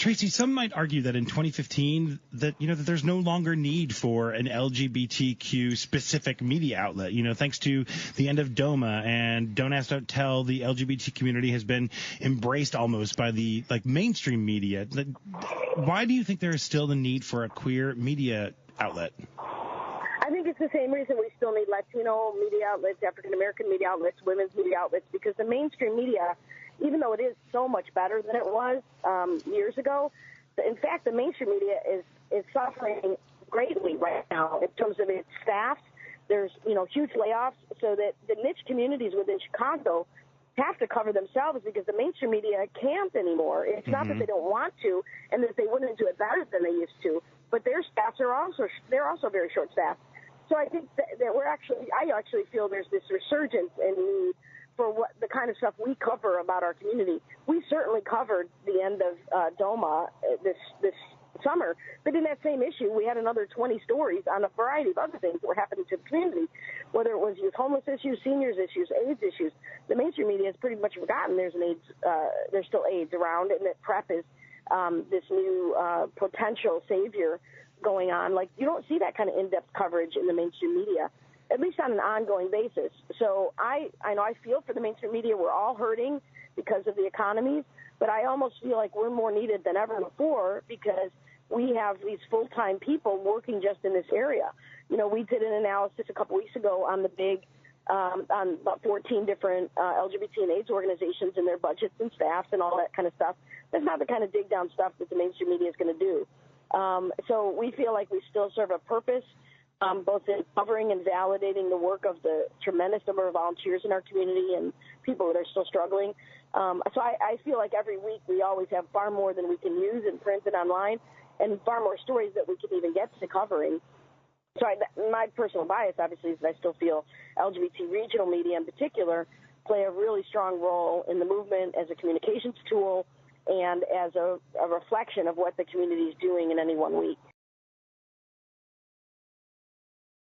Tracy, some might argue that in 2015 that that there's no longer need for an LGBTQ specific media outlet. Thanks to the end of DOMA and Don't Ask, Don't Tell, the LGBT community has been embraced almost by the mainstream media. Why do you think there is still the need for a queer media outlet? I think it's the same reason we still need Latino media outlets, African American media outlets, women's media outlets, because the mainstream media, even though it is so much better than it was years ago, in fact, the mainstream media is suffering greatly right now in terms of its staff. There's, huge layoffs, so that the niche communities within Chicago have to cover themselves because the mainstream media can't anymore. It's not that they don't want to and that they wouldn't do it better than they used to, but their staffs are also very short-staffed. So I think that I actually feel there's this resurgence in need for what the kind of stuff we cover about our community. We certainly covered the end of DOMA this summer, but in that same issue, we had another 20 stories on a variety of other things that were happening to the community, whether it was youth homeless issues, seniors issues, AIDS issues. The mainstream media has pretty much forgotten there's still AIDS around, and that PrEP is this new potential savior going on. You don't see that kind of in-depth coverage in the mainstream media, at least on an ongoing basis. So I know I feel for the mainstream media. We're all hurting because of the economies, but I almost feel like we're more needed than ever before because we have these full-time people working just in this area. We did an analysis a couple weeks ago on the big, on about 14 different LGBT and AIDS organizations and their budgets and staffs and all that kind of stuff. That's not the kind of dig-down stuff that the mainstream media is going to do. So we feel like we still serve a purpose, both in covering and validating the work of the tremendous number of volunteers in our community and people that are still struggling. So I feel like every week we always have far more than we can use in print and online, and far more stories that we can even get to covering. So my personal bias, obviously, is that I still feel LGBT regional media in particular play a really strong role in the movement as a communications tool and as a reflection of what the community is doing in any one week.